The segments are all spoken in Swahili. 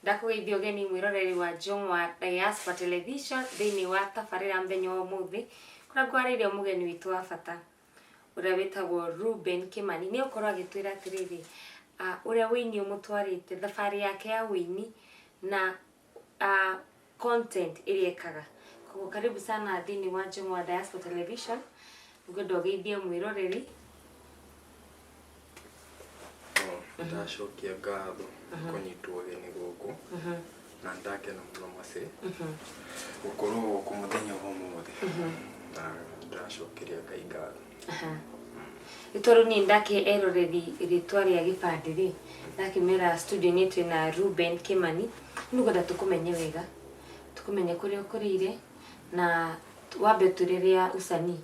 Ndakugeithia ugeni mwiroreri wa Jongwa Diaspora Television thiini wa tabarira mbenyo wa muthi kuria ngwaririe mugeni witu wa bata uria witagwo Ruben Kimani ni ukorwo agitwira atiriri uria wini umutwarite thabari yake ya wini na content iria ekaga. Kwa karibu sana thiini wa Jongwa Diaspora Television. Ngwenda ugeithie mwiroreri. Ndashokia ngatho kunyitwo ugeni guku na ndakena muno mase gukorwo ku muthenya wa umuthi na ndashokeria Ngai ngatho. Itoru ni ndake eroreri ritwa ria gibandi ri ndakimera studio ni twina Ruben Kimani nugenda tukumenye wega tukumenye kuri ukurire na wambe turiria usani.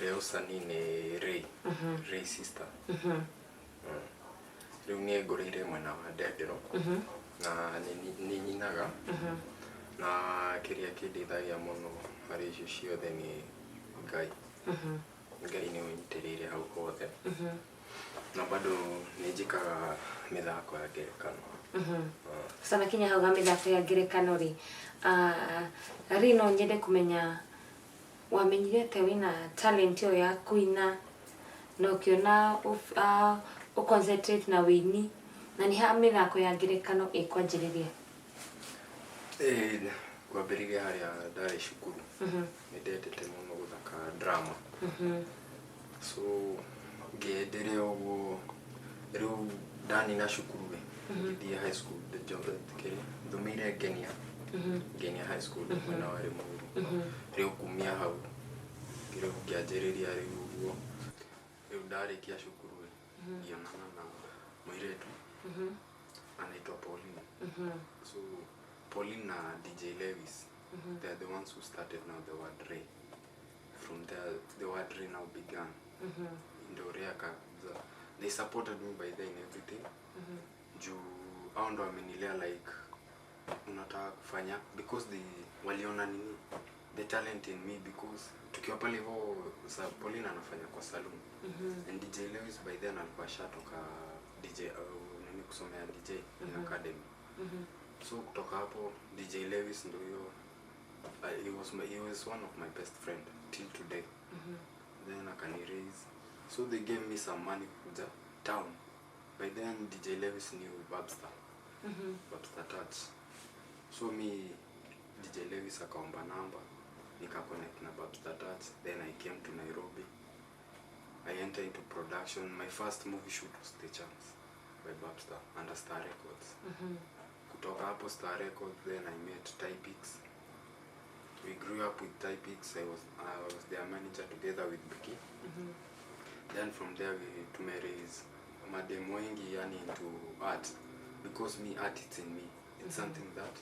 Reo usani ni Ray sister. Riu ni ngoreire mwena wa ndendero na ni nyinaga na kiria kindithagia muno hari icio ciothe ni Ngai. Ngai ni unyitirire hau hothe na bado ni njikaga mithako ya ngerekano. Sana kinya hau ga mithako ya ngerekano ri rino nyende kumenya wamenyirete wina talent yo ya kuina no kiona concentrate na wini na ni ha mithako ya ngerekano ikwanjiriria. Kwambiriria haria ndari cukuru ni ndendete muno guthaka drama. So ngendere uguo riu ndani na cukuru ngithie high school the job thikiriria thumire Ngenia high school mwena wa Rimuru. Riu kumia hau riu ngianjiriria riu uguo riu ndarikia cukuru ngionana na muiretu anaitwa Pauline. So Pauline na DJ Lewis, they are the ones who started now the word Ray. From there the word Ray now began. They supported me by then in everything. Juu hao ndo wamenilea like unataka kufanya because waliona nini the talent in me because tukiwa pale hivyo Pauline anafanya kwa saloon and DJ Lewis by then alikuwa shatoka DJ nini kusomea DJ in academy. So kutoka hapo DJ Lewis ndo hiyo he was one of my best friend till today. Then akani raise so they gave me some money kuja town. By then DJ Lewis knew Babster. Babster Touch. So me DJ Lewis akaomba namba nika connect na Babster Touch. Then I came to Nairobi. I entered into production. My first movie shoot was The Chance by Babster under Star Records. Kutoka hapo Star Records then I met Typix. We grew up with Typix. I was their manager together with Biki. Then from there we to raise madem wengi yani into art because me art it's in me. It's something that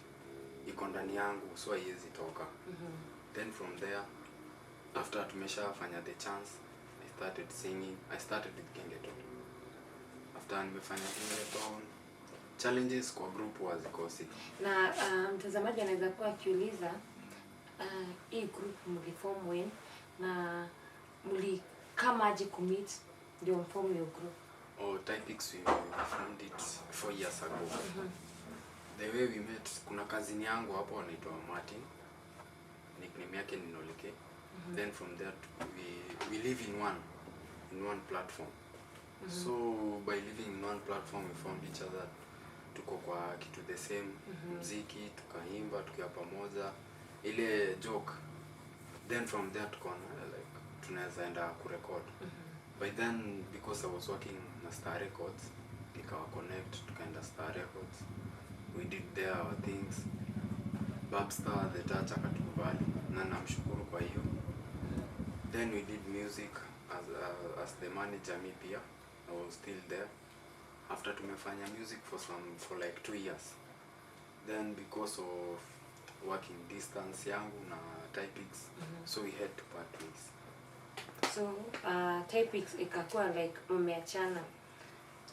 iko ndani yangu so haiwezi toka. Then from there after tumeshafanya The Chance I started singing. I started with ndeto. After nimefanya ndeto challenges kwa group wazikosi. Na mtazamaji anaweza kuwa akiuliza hii group mliform when na kama aje commit ndio mform your group? Typix we formed it 4 years ago. The way we met, kuna cousin yangu hapo anaitwa Martin. Nickname yake ni Nolike. Then from there we live in one platform. So by living in one platform we found each other. Tuko kwa kitu the same muziki, tukaimba tukiwa pamoja ile joke. Then from there tukaona like tunaweza enda kurecord. By then because I was working na Star Records nikawa connect tukaenda Star Records. We did there our things. Babster the Touch akatukubali na namshukuru kwa hiyo. Then we did music as the manager me pia. I was still there. After tumefanya music for like 2 years. Then because of working distance yangu na Typix so we had to part ways. So Typix ikakuwa like mmeachana.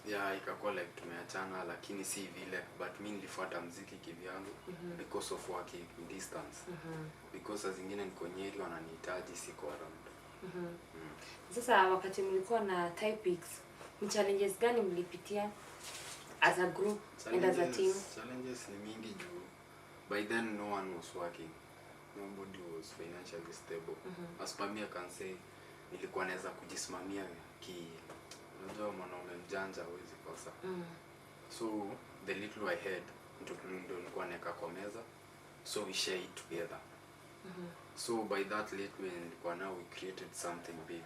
Yeah, ikakuwa like tumeachana lakini si vile but mimi nilifuata muziki kivyangu because of working distance. Because saa zingine niko Nyeri wananihitaji siko around. Sasa wakati mlikuwa na Typix, ni challenges gani mlipitia? as a group and as a team? Challenges ni mingi juu by then no one was working, nobody was financially stable. As per me I can say nilikuwa naweza kujisimamia unajua mwanaume mjanja hawezi kosa. So the little I had ndio nilikuwa naweka kwa meza, so we share it together. So by that little nilikuwa now we created something big.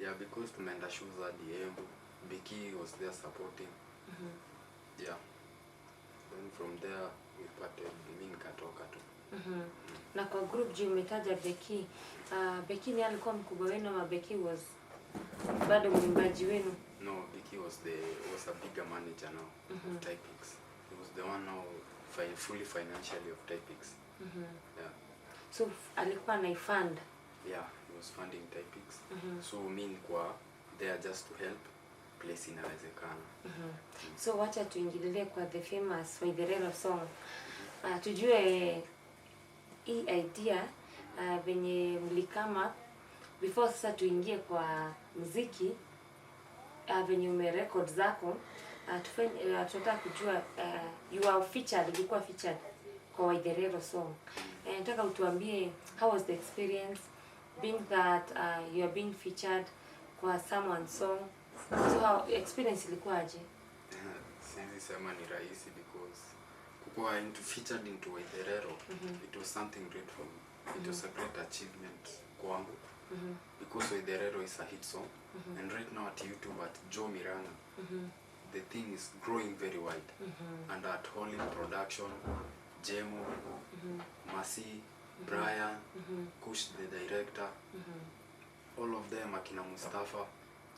Yeah, because tumeenda shows hadi Embu, Biki was there supporting. Yeah. Then from there we parted, mimi nikatoka tu. Na kwa group juu umetaja Beki. Beki ni alikuwa mkubwa wenu ama Beki was bado mwimbaji wenu? No, Biki was a bigger manager now of Typix. He was the one now fully financially of Typix. Yeah. So alikuwa anaifund? Yeah, he was funding Typix. So mimi nilikuwa there just to help place inawezekana. So wacha tuingililie kwa the famous Waitherero song. Tujue hii idea venye mlikama before sasa tuingie kwa muziki, venye umerecord zako, tunataka kujua you are featured, ilikuwa featured kwa Waitherero song. Nataka utuambie how was the experience being that you are being featured kwa someone's song. So how experience ilikuwa aje? Siwezi sema ni rahisi because kukuwa featured into Waitherero, it was something great for me. It was a great achievement kwangu. Because Waitherero is a hit song, and right now at YouTube at Joe Miranga, the thing is growing very wide. And at Holy Production, Jemo, Masi, Brian, Kush the director, all of them, Akina Mustafa,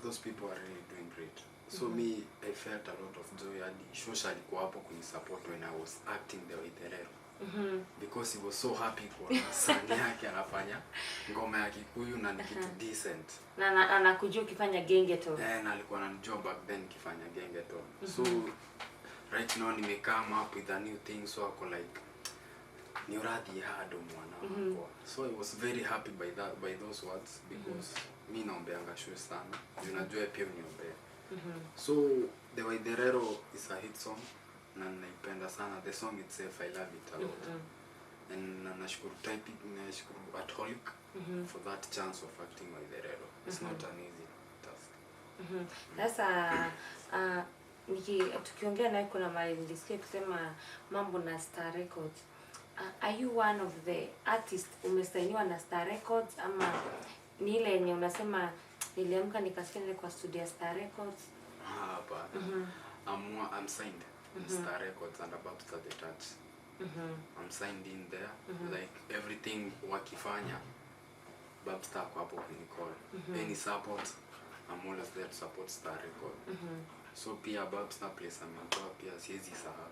those people are really doing great. So me, I felt a lot of joy and socially kwa hapo kunisupport when I was acting the Waitherero. Because he was so happy kwa sani yake anafanya ngoma ya Kikuyu na ni kitu decent. Na anakujua ukifanya gengeton. Na alikuwa ananijua back then nikifanya gengeton. So right now nime come up with a new thing, so ako like ni uradi hado mwana wako. So I was very happy by those words because mimi naombeanga show sana. Unajua pia uniombea. So the Waitherero is a hit song na naipenda sana. The song itself I love it a lot. And nashukuru Typix, nashukuru Atholic for that chance of acting Waitherero. It's not an easy task. Sasa tukiongea naye kuna mali nilisikia kusema mambo na Star Records. Are you one of the artists umesainiwa na Star Records ama ni ile yenye unasema niliamka nikasikia nile kwa studio Star Records? Hapana. I'm signed in Star Records and about to start the touch. I'm signed in there. Like everything wakifanya Babstar kwa hapo kunicall. Any support, I'm always there to support Star Records. So pia Babstar place ametoa pia siwezi sahau.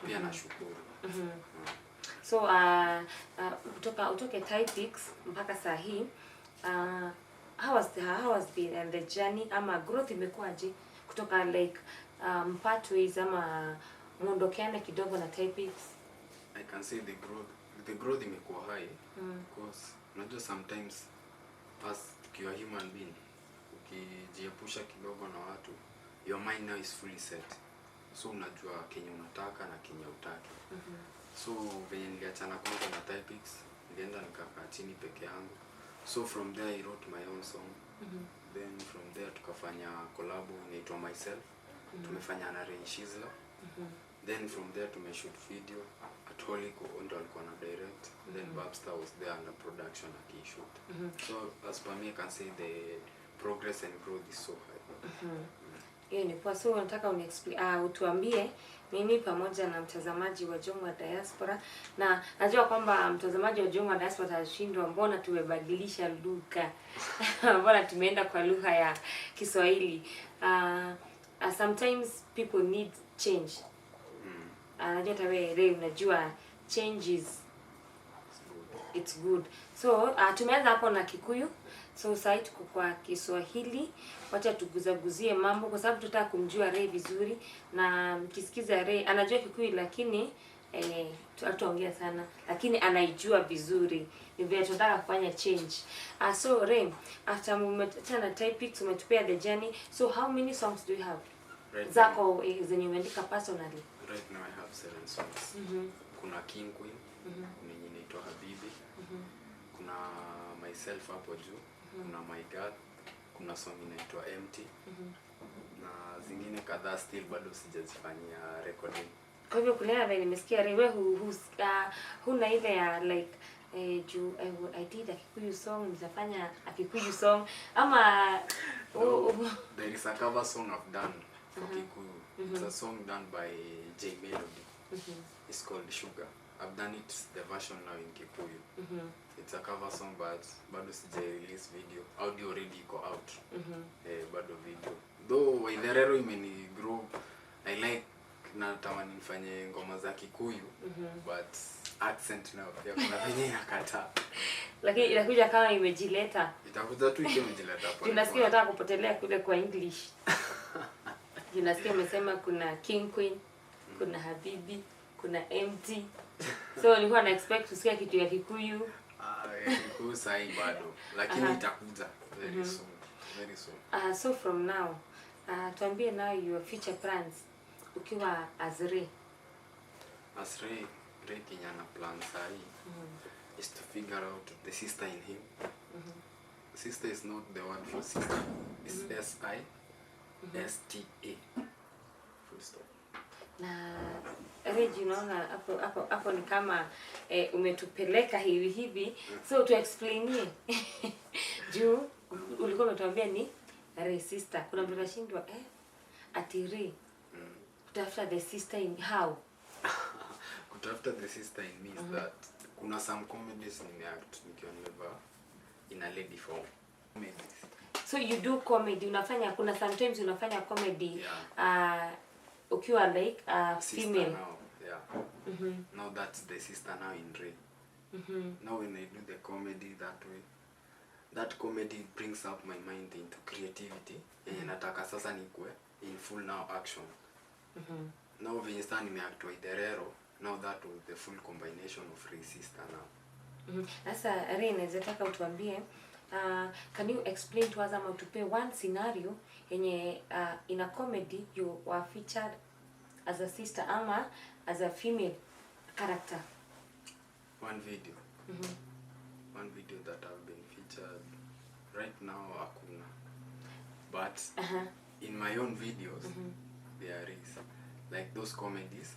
Pia nashukuru. So utoke Typix mpaka saa hii, how has been the journey ama growth imekuwaje kutoka like pathways ama muondokeane kidogo na Typix? I can say the growth imekuwa high because unajua sometimes as tukiwa human being ukijiepusha kidogo na watu, your mind now is fully set, so unajua kenye unataka na kenye hutaki. So venye niliachana kwanza na Typix, nilienda nikakaa chini peke yangu. So from there I wrote my own song. Then from there tukafanya collab inaitwa Myself. Tumefanya na Rain Shizla. Then from there tumeshoot video at Holy ndo alikuwa na direct. Then Babstar was there under production akishoot. So as per me I can say the progress and growth is so high. Hiyo ni kwa sababu nataka utuambie mimi pamoja na mtazamaji wa Jongwa Diaspora, na najua kwamba mtazamaji wa Jongwa Diaspora atashindwa mbona tumebadilisha lugha. Mbona tumeenda kwa lugha ya Kiswahili. Sometimes people need change. Najua tawe unajua change it's good. So tumeanza hapo na Kikuyu. So sasa tuko kwa Kiswahili. Wacha tuguzaguzie mambo kwa sababu tutaka kumjua Ray vizuri, na mkisikiza Ray anajua Kikuyu lakini tutaongea sana lakini anaijua vizuri. Ni vile tunataka kufanya change. So Ray, after umetana Typix umetupea the journey. So how many songs do you have? Zako zenye umeandika personally. Right now I have 7 songs. Kuna King Queen, yenye inaitwa Habibi. Kuna Myself hapo juu, kuna My God, kuna song inaitwa Empty. Na zingine kadhaa still bado sijazifanyia recording. Kwa hivyo kulea vile nimesikia wewe huna ile ya like juu I did a Kikuyu song, nitafanya a Kikuyu song ama there is a cover song I've done for Kikuyu. It's a song done by J Melody. It's called Sugar. I've done it the version now in Kikuyu. It's a cover song but bado sija release video. Audio already go out. Bado video. Though Waitherero imeni grow, I like natamani nifanye ngoma za Kikuyu but accent now pia kuna venye inakataa. Lakini inakuja kama imejileta. Itakuja tu ikiwa imejileta hapo. Tunasikia unataka kupotelea kule kwa English. Tunasikia umesema kuna King Queen, kuna Habibi, kuna Empty. So nilikuwa na expect kusikia kitu ya Kikuyu. Kikuyu sahi bado, lakini itakuja very soon. Very soon. So from now, tuambie now your future plans ukiwa Azre. Azre, Kinyana plan sahi is to figure out the sister in him. Sister is not the word for sister. It's S-I-S-T-A. Full stop. Na Regi, unaona hapo ni kama umetupeleka hivi so tu explainie juu ulikuwa umetuambia ni re sister. Kuna mtu anashindwa ati re kutafuta the sister in how kutafuta the sister in me is that kuna some comedies nimeact nikiwa nimevaa in a lady form. So you do comedy, kuna sometimes unafanya comedy ukiwa like female now, now that's the sister now in Ray. Now when I do the comedy that way, that comedy brings up my mind into creativity and nataka sasa nikwe in full now action. Now when you stand nimeact Waitherero, now that was the full combination of Ray sister now. Sasa Ray, naweza utuambie can you explain to us ama tupe one scenario yenye in a comedy you were featured as a sister ama as a female character? One video. One video that I've been featured right now hakuna. But in my own videos there is like those comedies.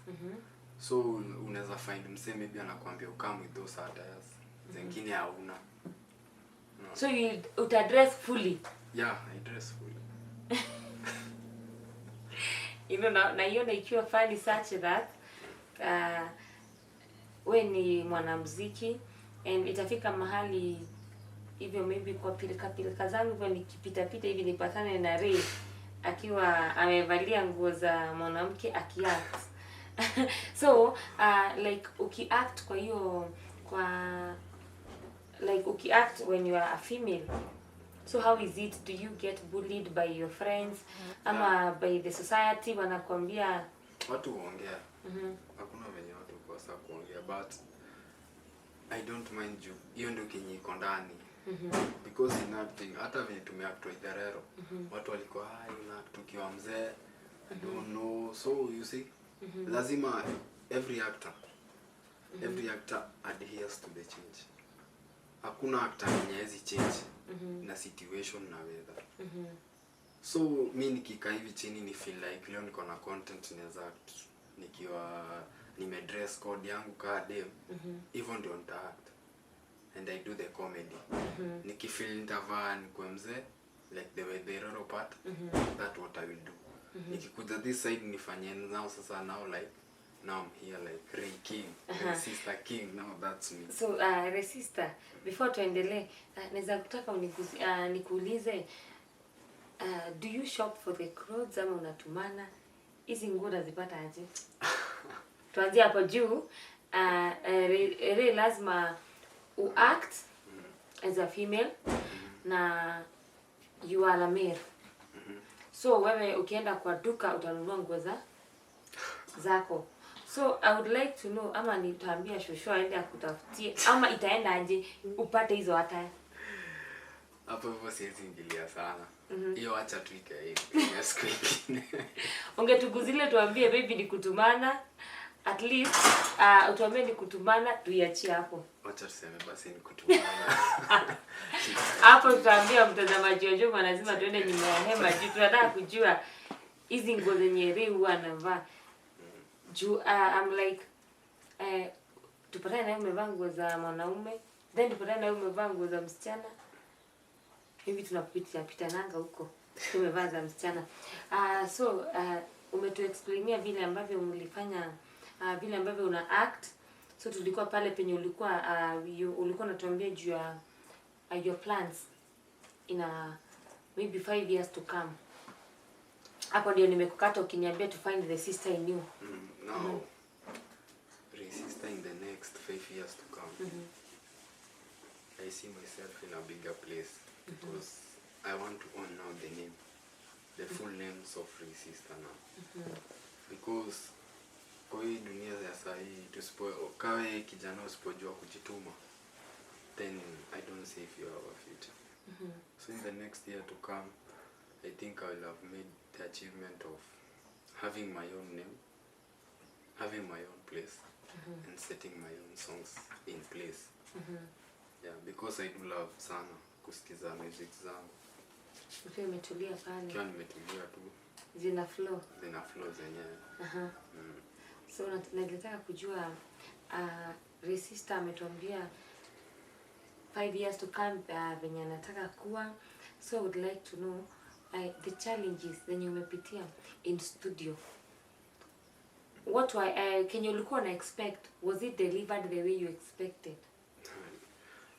So unaweza find mse maybe anakuambia come with those satires. Zingine hauna. No. So you would address fully? Yeah, I dress fully. You know, na iona ikiwa funny such that we ni mwanamuziki and itafika mahali hivyo maybe kwa pilika zangu hivyo nikipita hivi nipatane na Ray akiwa amevalia nguo za mwanamke akiact. So like ukiact ukiact when you are a female, so how is it, do you get bullied by your friends ama by the society? Wanakuambia watu huongea. Hakuna venye watu kosa kuongea but I don't mind you. Hiyo ndio kenye iko ndani. Because in acting hata venye tumeact Waitherero watu walikuwa una tukiwa mzee I don't know. So you see lazima every actor adheres to the change. Hakuna actor mwenye hizi change na situation na weather. So mimi nikikaa hivi chini ni feel like leo niko na content naweza act nikiwa nimedress code yangu ka dem hivyo ndio nita act and I do the comedy. Nikifeel nitavaa nikwe mzee like the way the roro part that what I will do. Nikikuja this side nifanye now sasa now like now I'm here like Ray King, sister King, now that's me. So Ray sister, before tuendelee naweza kutaka nikuulize do you shop for the clothes ama unatumana? Hizi nguo unazipata aje? Tuanzie hapo juu. Ray lazima act as a female na you are a male. So wewe ukienda kwa duka utanunua nguo zako. So I would like to know ama nitaambia shosho aende akutafutie ama itaenda aje upate hizo hata? Hapo hivyo siwezi ingilia sana. Hiyo acha tu ikae hivi. Ungetuguzile tuambie baby ni kutumana. At least utuambie ni kutumana tuiachie hapo. Acha tuseme basi ni kutumana. Hapo tutaambia mtazamaji wa Juma lazima tuende nyuma ya hema juu tunataka kujua hizi nguo zenye Ray huwa anavaa. Juu I'm like tupatane na umevaa nguo za mwanaume, then tupatane na umevaa nguo za msichana. Hivi tunapita nanga huko. Tumevaa za msichana. So umetuexplainia vile ambavyo mlifanya vile ambavyo una act. So tulikuwa pale penye ulikuwa unatuambia juu ya your plans in maybe 5 years to come. Hapo ndio nimekukata ukiniambia to find the sister in you. No. The sister in the next 5 years to come. I see myself in a bigger place because I want to own now the name, the full names of Ray sister now. Because kwa hii dunia ya saa hii kawe kijana usipojua kujituma, then I don't see if you have a future. So in the next year to come, I think I will have made the achievement of having my own name, having my own place, and setting my own songs in place. Yeah, because I do love sana kusikiza music zangu. Ukiwa umetulia pale. Ukiwa nimetulia tu. Zina flow zenyewe. So nataka kujua Ray sister ametuambia 5 years to come venye anataka kuwa. So I would like to know the challenges zenye umepitia in studio. What can you look on expect? Was it delivered the way you expected?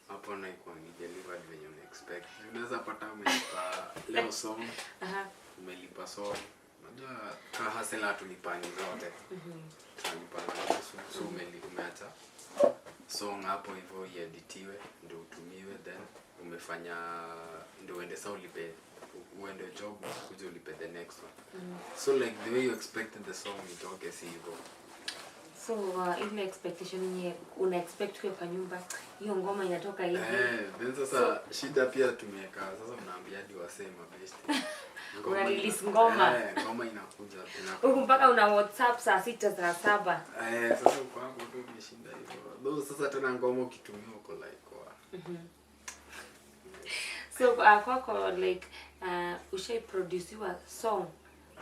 Hapo na iko ni delivered when you expect. Unaweza pata umelipa leo song. Umelipa song. Unajua kahasela tulipani zote. Tulipana so umeacha song hapo hivyo ieditiwe ndio utumiwe, then umefanya ndio uende sasa ulipe uende job kuja ulipe the next one. So like the way you expected the song itoke si hivyo. So ile expectation yenye una expect kwa nyumba hiyo ngoma inatoka hivi. Then sasa shida pia tumeweka sasa unaambia hadi wasema best. Una release ngoma. Ngoma inakuja tena. Huko mpaka una WhatsApp saa 6 saa 7. Sasa uko hapo tu umeshinda hivyo. Though sasa tena ngoma ukitumia uko like kwa. So kwako like ushai produce your song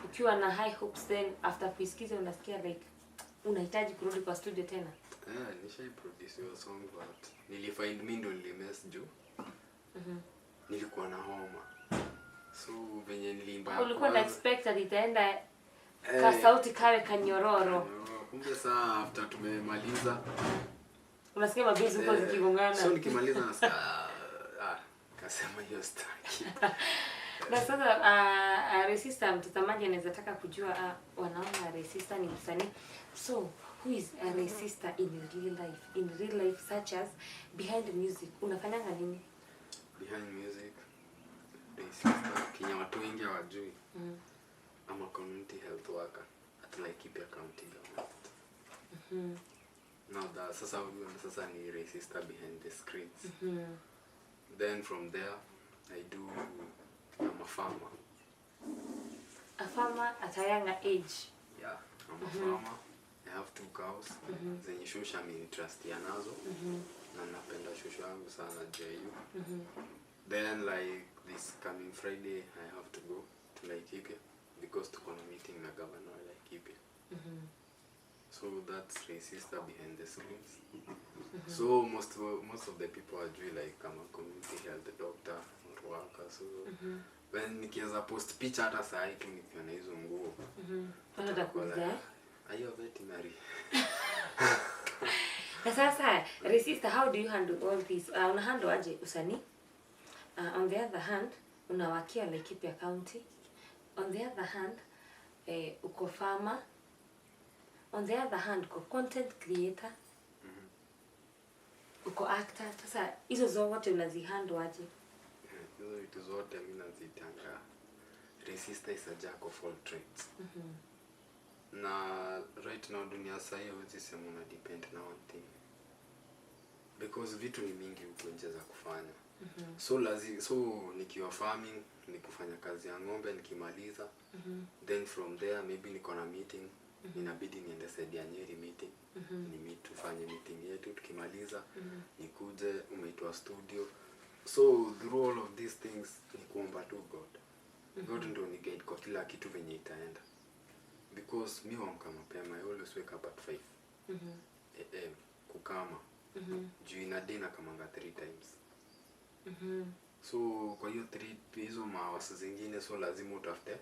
ukiwa na high hopes, then after kuisikiza unasikia like unahitaji kurudi kwa studio tena? Nishai produce your song but nilifind mimi ndo nilimess juu. Nilikuwa na homa. So venye nilimba ulikuwa na expect itaenda ka sauti kawe kanyororo. Kumbe saa after tumemaliza unasikia mabizi huko zikigongana. So nikimaliza nasikia kasema hiyo staki. Na sasa Ray sister mtazamaji anaweza taka kujua wanaona Ray sister ni msanii. So who is a Ray sister in real life such as behind music? Unafanyanga nini? Behind music, Ray sister Kenya watu wengi hawajui. I'm a community health worker at Laikipia County government. Now that sasa ni Ray sister behind the screens. Then from there I'm a farmer. A farmer at a younger age? Yeah, I'm a farmer. I have 2 cows. Zenye shusha mimi trust ya nazo. Na napenda shusha yangu sana JU. Then like this coming Friday I have to go to Laikipia because to a meeting na governor of Laikipia. So that's Ray sister behind the screens. So most of the people are doing like I'm a community health doctor or worker. So when nikianza post picha hata saa hii tu nikiwa na hizo nguo. Unataka ayo veterinary. Na sasa Ray sister, how do you handle all this? Una handle aje usanii? On the other hand, unawakia Laikipia County. On the other hand, uko farmer. On the other hand, uko content creator. Uko actor. Sasa hizo zote unazihandle aje? Hizo vitu zote mimi nazitanga. Ray sister is a jack of all trades. Na right now dunia sasa huwezi sema una depend na one thing. Because vitu ni mingi huko nje za kufanya. So nikiwa farming ni kufanya kazi ya ng'ombe nikimaliza. Then from there maybe niko na meeting, inabidi niende side ya Nyeri meeting. Ni meet tufanye meeting yetu tukimaliza, nikuje umeitwa studio. So through all of these things ni kuomba tu God. God ndio ni guide kwa kila kitu venye itaenda. Because mi huamka mapema, I always wake up at 5 AM kukama. Juu ina day na kamanga 3 times. So kwa hiyo 3 hizo mawas zingine, so lazima utafute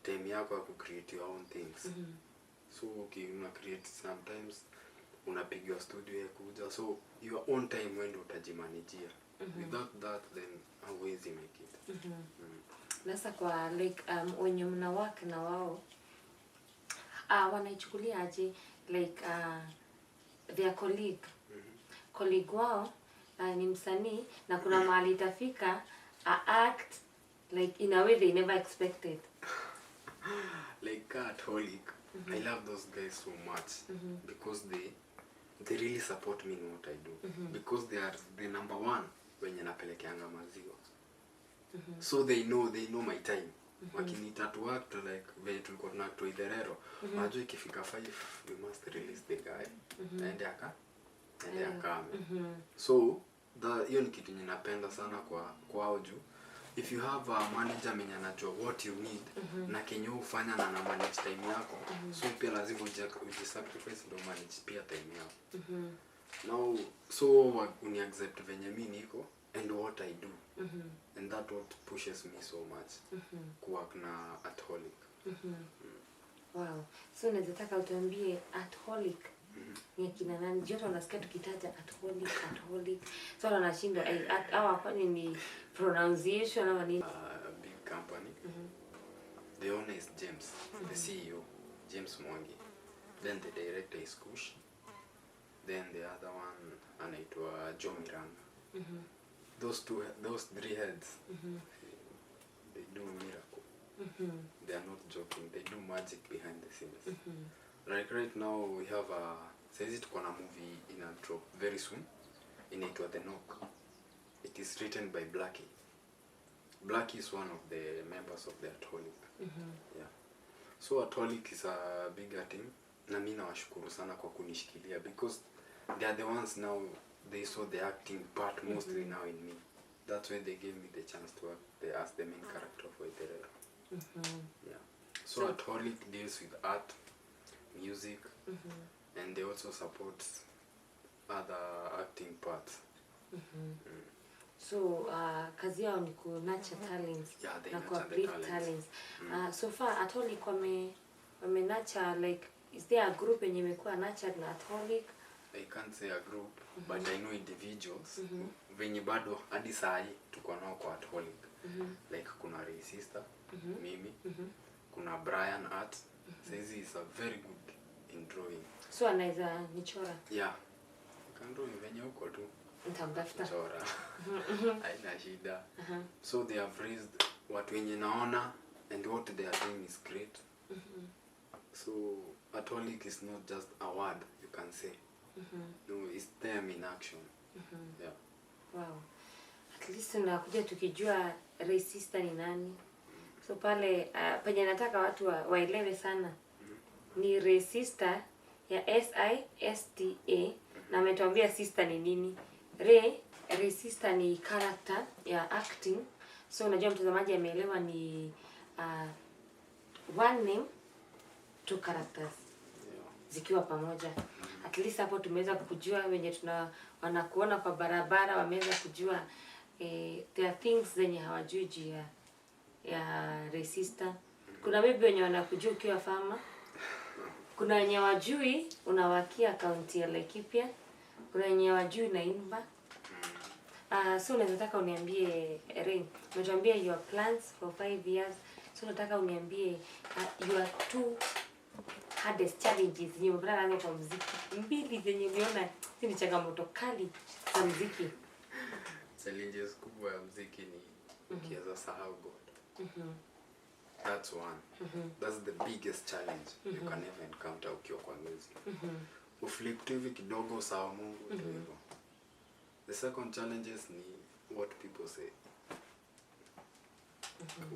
time yako ya create your own things. So una create sometimes unapigiwa studio ya kuja, so your own time when utajimanajia. Without that then hauwezi make it. Nasa kwa like wenye mna work na wao wanaichukulia aje like their colleague colleague wao ni msanii na kuna mahali itafika act like in a way they never expected. Like Catholic, I love those guys so much because they really support me in what I do. Because they are the number one wenye napelekeanga maziwa. So they know my time. Wakinita to act like when tulikuwa tunatoa idherero, unajua ikifika 5 we must release the guy. Aende akame. So hiyo ni kitu ninapenda sana kwa juu. If you have a manager mwenye anajua what you need na kenye ufanya na manage time yako, so pia lazima ujisacrifice ndo manage pia time yako. Now so uni accept venye mimi niko and what I do. And that what pushes me so much kuwork na Atholic. Wow. So nataka utuambie Atholic ni kina nani? Joto unasikia tukitaja Atholic. So wanashindwa au afanye ni pronunciation ama nini? Big company. The owner is James, the CEO, James Mwangi. Then the director is Kush. Then the other one anaitwa Joe Miranga. Those 3 heads, they do miracle. They are not joking. They do magic behind the scenes. Like right now we have says tuko na movie ina drop very soon. Inaitwa The Knock. It is written by Blackie. Blackie is one of the members of the Atholic. Yeah. So Atholic is a bigger team. Na mimi nawashukuru sana kwa kunishikilia because they are the ones now. They saw the acting part mostly now in me. That's why they gave me the chance to act. They asked the main character for it. Yeah. So Atholic deals with art, music, and they also support other acting parts. So kazi yao ni ku nurture talents na ku uplift talents. So far Atholic wame nurture, like is there a group yenye imekuwa nurtured na Atholic? I can't say a group, but I know individuals. Venye bado hadi saa hii tuko nao kwa Atholic. Like kuna Ray Sister, mimi, kuna Brian Art. Says he is a very good in drawing. So anaweza nichora? Yeah. Can draw venye uko tu. Nitamtafuta. Chora. Haina shida. So they have raised watu wenye naona and what they are doing is great. So Atholic is not just a word you can say. No, it's them in action. Yeah. Wow. At least tunakuja tukijua Ray Sister ni nani. So pale penye nataka watu waelewe sana ni Ray Sister ya SISTA na ametuambia sister ni nini. Ray Sister ni character ya acting. So unajua mtazamaji ameelewa ni one name, 2 characters zikiwa pamoja. At least hapo tumeweza kujua wenye wanakuona kwa barabara wameweza kujua there are things zenye hawajui juu ya Ray Sister. Kuna maybe wenye wanakujua ukiwa farmer. Kuna wenye wajui unawakia kaunti ya Laikipia. Kuna wenye wajui naimba. So nataka uniambie Ray, umetuambia your plans for 5 years. So nataka uniambie your 2 hardest challenges zenye umepata nazo kwa muziki. Mbili zenye uliona ni changamoto kali za muziki. Challenges kubwa ya muziki ni ukiweza sahau God. That's one. That's the biggest challenge you can ever encounter ukiwa kwa music. Uflip tu hivi kidogo sawa Mungu ndio hivyo. The second challenges ni what people say.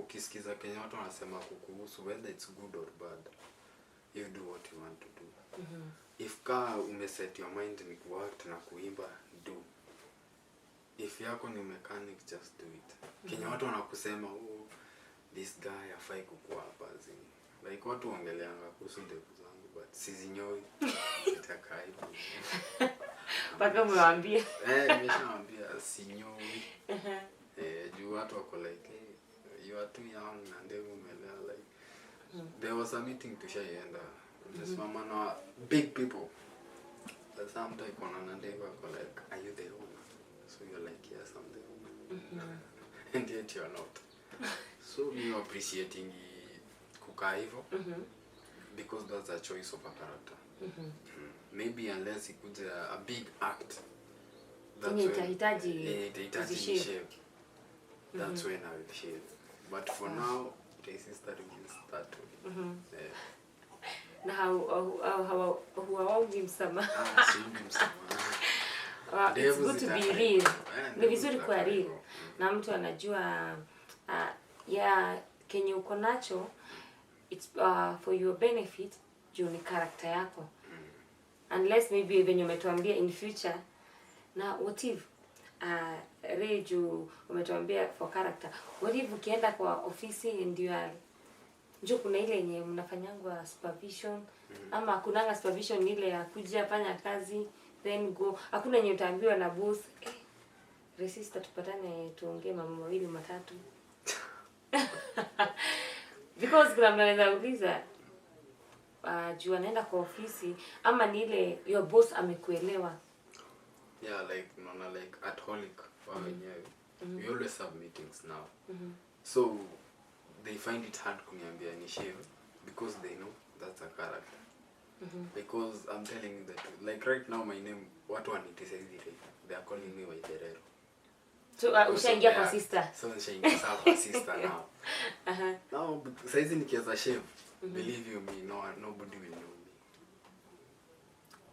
Ukisikiza Kenya watu wanasema kukuhusu, whether it's good or bad, you do what you want to do. If umeset your mind ni kuact na kuimba, do. If yako ni mechanic, just do it. Kenya watu wanakusema, oh, this guy hafai kukua hapa zini. Like watu waongeleanga kuhusu ndevu zangu, but sizinyoi. Itakaibu. Paka mwambie. Nimeshaambia sinyoi. Juu watu wako like, hey, you are too young na ndevu umelea like. There was a meeting tushaenda. Just mama na big people. But sometimes kuna ndevu wako like, are you the owner? So you're like, yes, I'm the owner. And yet you're not. So me appreciating kukaa hivyo. Because that's a choice of a character. Maybe unless ikuja a big act. That's when itahitaji shave. That's when I will shave. But for now, the sister remains that way. Na hauawangi msamaha. Simbi msamaha. It's good to be real. Ni vizuri kuwa real. Na mtu anajua kenye uko nacho, it's for your benefit, juu ni character yako. Unless maybe venye umetuambia in future, na what if Reju umetuambia for character, what if ukienda kwa ofisi ndio njoo kuna ile yenye mnafanyangwa supervision, ama kunanga supervision ile ya kuja fanya kazi then go, hakuna yenye utaambiwa na boss, resista tupatane tuongee mambo mawili matatu. Because kuna mtu anaweza uliza juu anaenda kwa ofisi ama ni ile your boss amekuelewa. Yeah, like like at holic wenyewe. We always have meetings now. So they find it hard kuniambia ni shave because they know that's a character. Because I'm telling you the truth. Like right now my name, watu wanitisa hivi, they are calling me Waiterero. So ushaingia kwa sister. So ushaingia kwa sister now. Now saizi nikianza shave, believe you me, nobody will know me.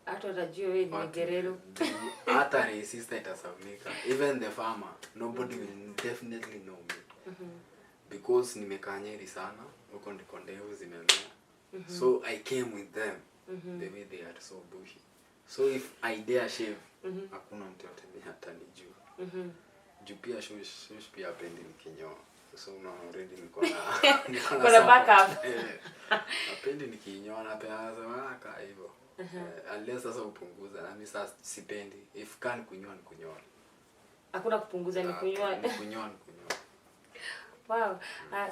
Hata ragio wewe ni Waiterero. Hata ni sister itasabika. Even the farmer, nobody will definitely know me. Because nimekaa Nyeri sana, huko ndiko ndevu zimemea. So I came with them. The way they are so bushy. So if I dare shave, hakuna mtu yote atanijua. Juu pia shush pia pendi nikinyoa. So now already niko na backup. Napendi nikinyoa na pia nasema kaa hivyo. Unless sasa upunguza, na mimi sasa sipendi. If can kunyoa ni kunyoa. Hakuna kupunguza ni kunyoa. Kunyoa. Wow.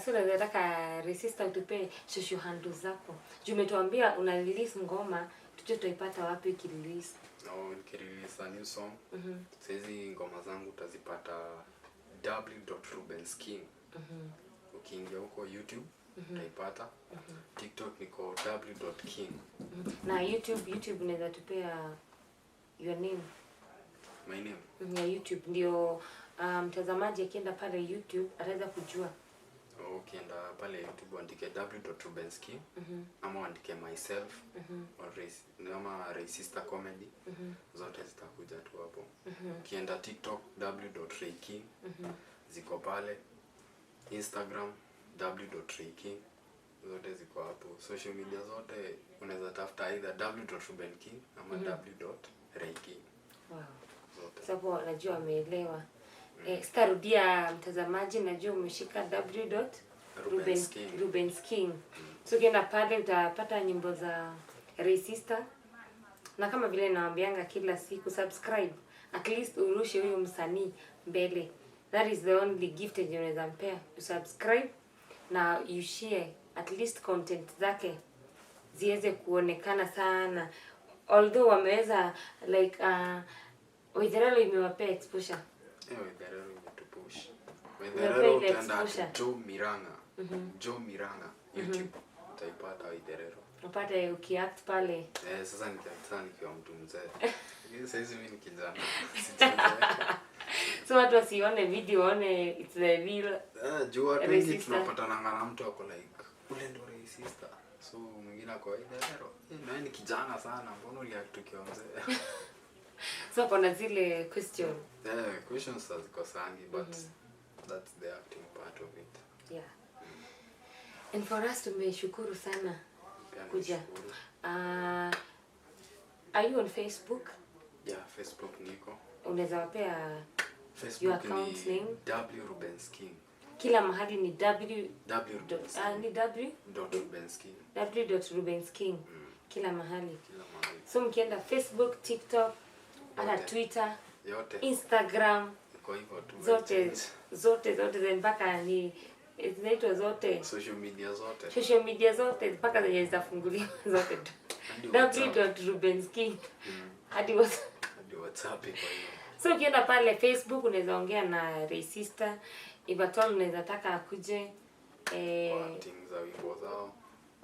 So nataka resista utupe social handles zako. Juu umetuambia una release ngoma, tuje tuipata wapi ukirelease? Nikirelease a new song. Saizi ngoma zangu utazipata w.rubensking. Ukiingia huko YouTube utaipata. TikTok niko w.king. Na YouTube unaweza tupea your name? My name? Ya YouTube ndio mtazamaji akienda pale YouTube ataweza kujua. Ukienda pale YouTube andike w.rubensking ama andike myself ama Racista comedy, zote zitakuja tu hapo. Ukienda TikTok w.rayking, ziko pale. Instagram w.rayking, zote ziko hapo. Social media zote unaweza tafuta either w.rubensking ama w.rayking. Wow. Sababu najua ameelewa. Sitarudia mtazamaji, najua umeshika w.rubensking. So ukienda pale utapata nyimbo za Racista. Na kama vile naambianga kila siku, subscribe. At least urushe huyo msanii mbele. That is the only gift you unaweza mpea. To subscribe na you share at least content zake ziweze kuonekana sana. Although wameweza like Waiterero imewapea exposure. Waiterero imetupush. Waiterero utaenda Joe Miranga. YouTube utaipata Waiterero. Upate ukiact pale. Sasa nikiwa mtu mzee. Sasa hizi mimi ni kijana. Sijaelewa. So watu wasione video, waone it's the real. Juu watu wengi tunapatana na mtu wako like ule ndo Racista. So mwingine ako Waiterero. Na ni kijana sana, mbona uliact ukiwa mzee? So kuna zile question. Questions hazikosangi, but that's the acting part of it. Yeah. And for us tumeshukuru sana kuja. Are you on Facebook? Yeah, Facebook niko. Unaweza wapea Facebook your account name? W Rubensking. Kila mahali ni W. Ni W.Rubensking. W.Rubensking. Kila mahali. Kila mahali. So mkienda Facebook, TikTok, hata Twitter, yote, Instagram, iko hivyo tu. Zote mpaka ni zinaitwa zote. Social media zote mpaka zenye zitafunguliwa zote. W.Rubensking. Hadi WhatsApp iko hivyo. So ukienda pale Facebook unaweza ongea na Ray Sister, Ivatol unaweza taka akuje acting za wimbo zao.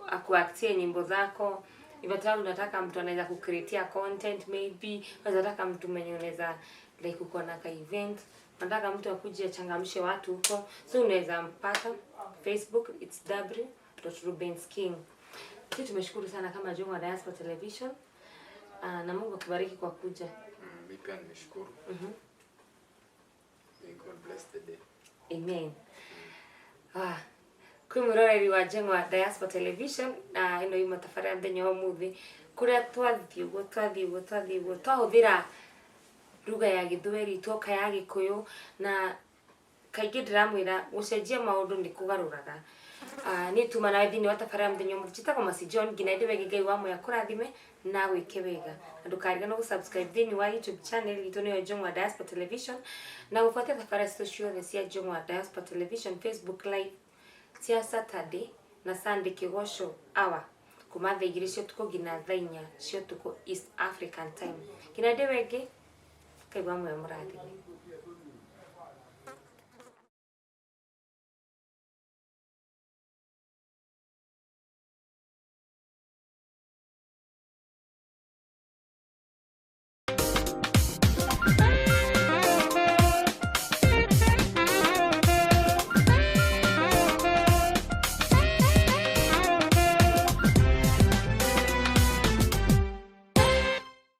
Akuactie nyimbo zako. Ivatol unataka mtu anaweza kucreate content maybe, unaweza taka mtu mwenye unaweza like uko na ka event, unataka mtu akuje achangamshe watu huko. So unaweza mpata Facebook, it's W.Rubensking. Sisi tumeshukuru sana kama Jongwa Diaspora Television. Na Mungu akubariki kwa kuja. Mimi pia nimeshukuru. May God bless the day. Amen. Kumuroreri wa Jongwa Diaspora Television ino imatafara mthenya wa muthi kuria twathiugo twahuthira ruga ya Githweri toka ya Gikuyu na kaingĩ ndiramwira gucenjia maundu ni kugaruraga. Ni tuma na thini watafara mthenya wa muthi chitako Masi John ngina ndiwe Ngai wa moya kurathime na gwike wega. Ndukariganĩrwo gusubscribe thini wa YouTube channel itu niyo Jongwa Diaspora Television na ufuate tafara social cia Jongwa Diaspora Television Facebook live cia Saturday na Sunday kigosho hour kuma thaa 2 cia tuko ngina thaa 4 cia tuko East African time. Ngina ndiwe Ngai wa moya murathime.